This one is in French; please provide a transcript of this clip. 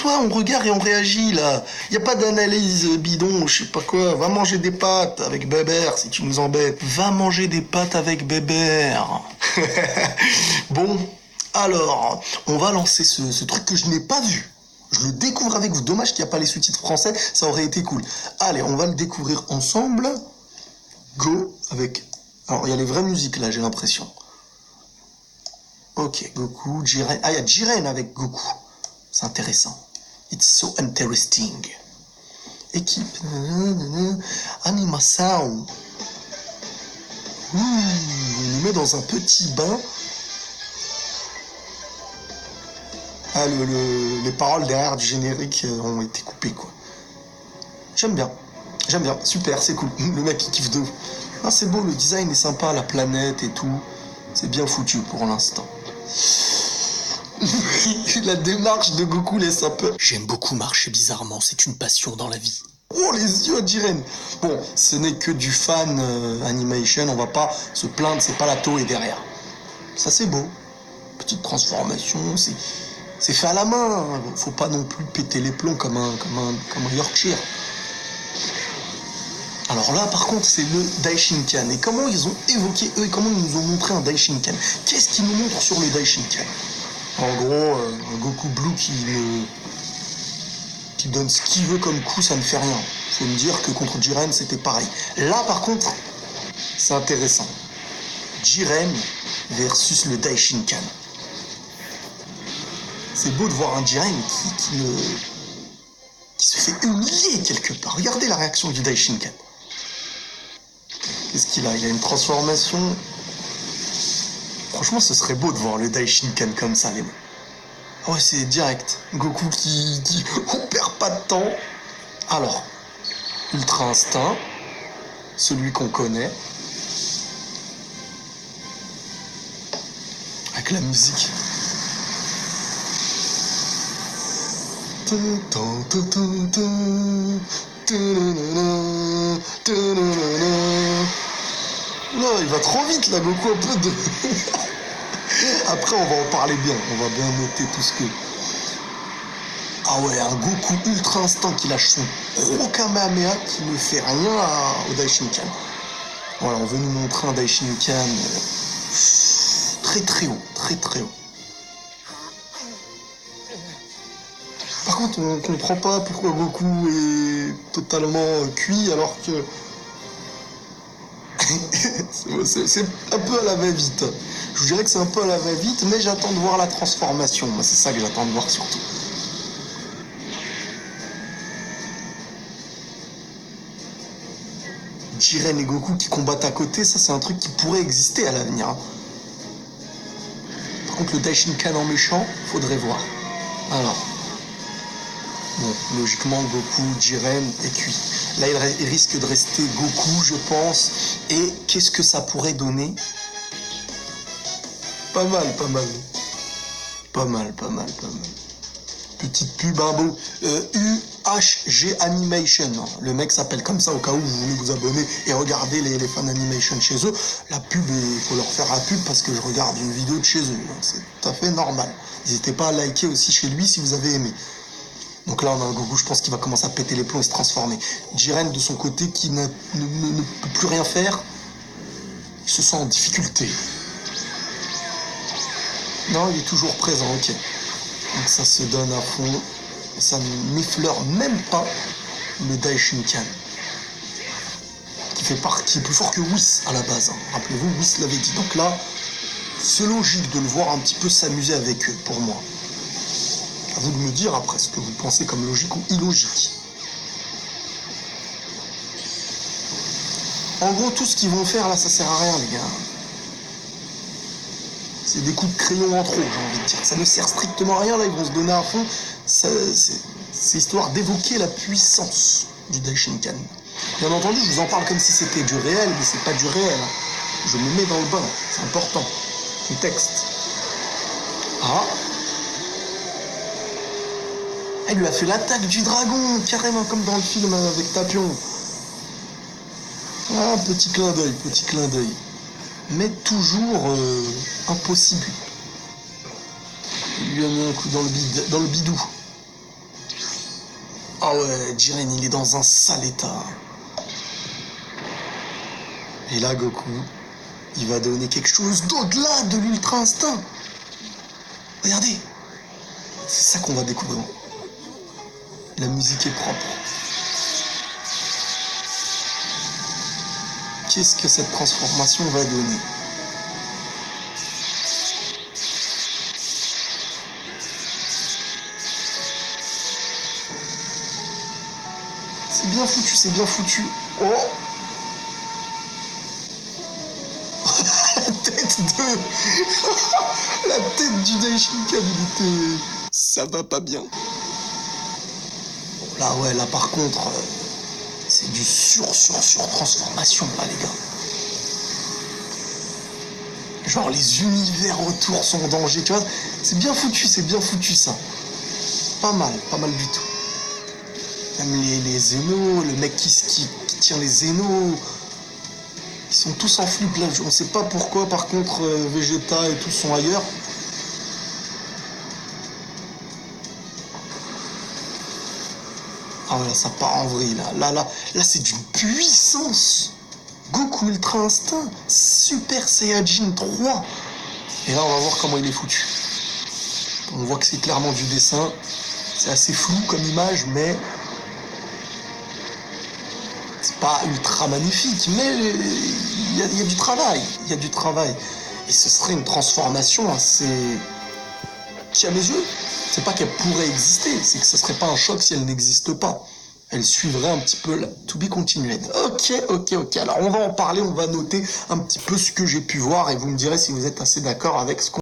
calme-toi, on regarde et on réagit, là. Y a pas d'analyse bidon, je sais pas quoi. Va manger des pâtes avec Bébert, si tu nous embêtes. Va manger des pâtes avec Bébert. Bon, alors, on va lancer ce truc que je n'ai pas vu. Je le découvre avec vous. Dommage qu'il n'y a pas les sous-titres français, ça aurait été cool. Allez, on va le découvrir ensemble. Go, avec... Alors, il y a les vraies musiques, là, j'ai l'impression. Ok, Goku, Jiren... Ah, il y a Jiren avec Goku. C'est intéressant. It's so interesting. Équipe... Animation. On nous met dans un petit bain. Ah, les paroles derrière du générique ont été coupées, quoi. J'aime bien. J'aime bien. Super, c'est cool. Le mec, il kiffe de ouf. Ah, c'est beau, le design est sympa, la planète et tout. C'est bien foutu pour l'instant. La démarche de Goku laisse un peu... J'aime beaucoup marcher bizarrement, c'est une passion dans la vie. Oh, les yeux d'Iren. Bon, ce n'est que du fan animation, on va pas se plaindre, c'est pas la Toei derrière. Ça, c'est beau. Petite transformation, c'est fait à la main. Faut pas non plus péter les plombs comme un Yorkshire. Alors là, par contre, c'est le Daishinkan. Et comment ils ont évoqué, eux, et comment ils nous ont montré un Daishinkan? Qu'est-ce qu'ils nous montrent sur le Daishinkan? En gros, un Goku Blue qui donne ce qu'il veut comme coup, ça ne fait rien. Faut me dire que contre Jiren, c'était pareil. Là, par contre, c'est intéressant. Jiren versus le Daishinkan. C'est beau de voir un Jiren qui se fait humilier quelque part. Regardez la réaction du Daishinkan. Qu'est-ce qu'il a? Il a une transformation. Franchement, ce serait beau de voir le Daishinkan comme ça, les mecs. Ah ouais, c'est direct. Goku qui on perd pas de temps. Alors, Ultra Instinct, celui qu'on connaît. Avec la musique. Non, il va trop vite là, Goku, un peu de... Après, on va en parler bien. On va bien noter tout ce que... Ah ouais, un Goku Ultra Instinct qui lâche son gros Kamehameha qui ne fait rien au Daishinkan. Voilà, on veut nous montrer un Daishinkan très très haut, très très haut. Par contre, on comprend pas pourquoi Goku est totalement cuit alors que... c'est un peu à la va-vite. Je vous dirais que c'est un peu à la va-vite, mais j'attends de voir la transformation. Moi, c'est ça que j'attends de voir surtout. Jiren et Goku qui combattent à côté, ça c'est un truc qui pourrait exister à l'avenir. Par contre, le Daishinkan en méchant, faudrait voir. Alors... Bon, logiquement, Goku, Jiren est cuit. Là, il risque de rester Goku, je pense. Et qu'est-ce que ça pourrait donner? Pas mal, pas mal. Pas mal, pas mal, pas mal. Petite pub, un beau. UHG Animation. Le mec s'appelle comme ça au cas où vous voulez vous abonner et regarder les fans animation chez eux. La pub, il faut leur faire la pub parce que je regarde une vidéo de chez eux. C'est tout à fait normal. N'hésitez pas à liker aussi chez lui si vous avez aimé. Donc là, on a un Goku, je pense qu'il va commencer à péter les plombs et se transformer. Jiren, de son côté, qui ne peut plus rien faire, il se sent en difficulté. Non, il est toujours présent, ok. Donc ça se donne à fond. Ça n'effleure même pas le Daishinkan. Qui est plus fort que Whis à la base. Hein. Rappelez-vous, Whis l'avait dit. Donc là, c'est logique de le voir un petit peu s'amuser avec eux, pour moi. À vous de me dire après ce que vous pensez comme logique ou illogique. En gros, tout ce qu'ils vont faire là, ça sert à rien, les gars. C'est des coups de crayon en trop, j'ai envie de dire. Ça ne sert strictement à rien, là, ils vont se donner à fond. C'est histoire d'évoquer la puissance du Daishinkan. Bien entendu, je vous en parle comme si c'était du réel, mais c'est pas du réel. Je me mets dans le bain, c'est important. Contexte. Ah. Elle lui a fait l'attaque du dragon, carrément comme dans le film avec Tapion. Ah, petit clin d'œil, petit clin d'œil. Mais toujours impossible. Il lui a mis un coup dans le bidou. Ah ouais, Jiren, il est dans un sale état. Et là, Goku, il va donner quelque chose d'au-delà de l'Ultra Instinct. Regardez. C'est ça qu'on va découvrir. La musique est propre. Qu'est-ce que cette transformation va donner? C'est bien foutu, c'est bien foutu. Oh! La tête de... La tête du Daishinkan, il était... Ça va pas bien. Là, ouais, là, par contre... c'est du sur-transformation, là, les gars. Genre, les univers autour sont en danger, tu vois. C'est bien foutu, ça. Pas mal du tout. Même les Zénos, le mec qui tient les Zénos, ils sont tous en flip là. On sait pas pourquoi, par contre, Vegeta et tout sont ailleurs. Ah voilà, ça part en vrille là. Là, c'est d'une puissance. Goku Ultra Instinct, Super Saiyajin 3. Et là, on va voir comment il est foutu. On voit que c'est clairement du dessin. C'est assez flou comme image, mais c'est pas ultra magnifique. Mais il y a du travail. Il y a du travail. Et ce serait une transformation assez... qui, à mes yeux, c'est pas qu'elle pourrait exister, c'est que ce serait pas un choc si elle n'existe pas. Elle suivrait un petit peu la to be continued. Ok. Alors on va en parler, on va noter un petit peu ce que j'ai pu voir et vous me direz si vous êtes assez d'accord avec ce qu'on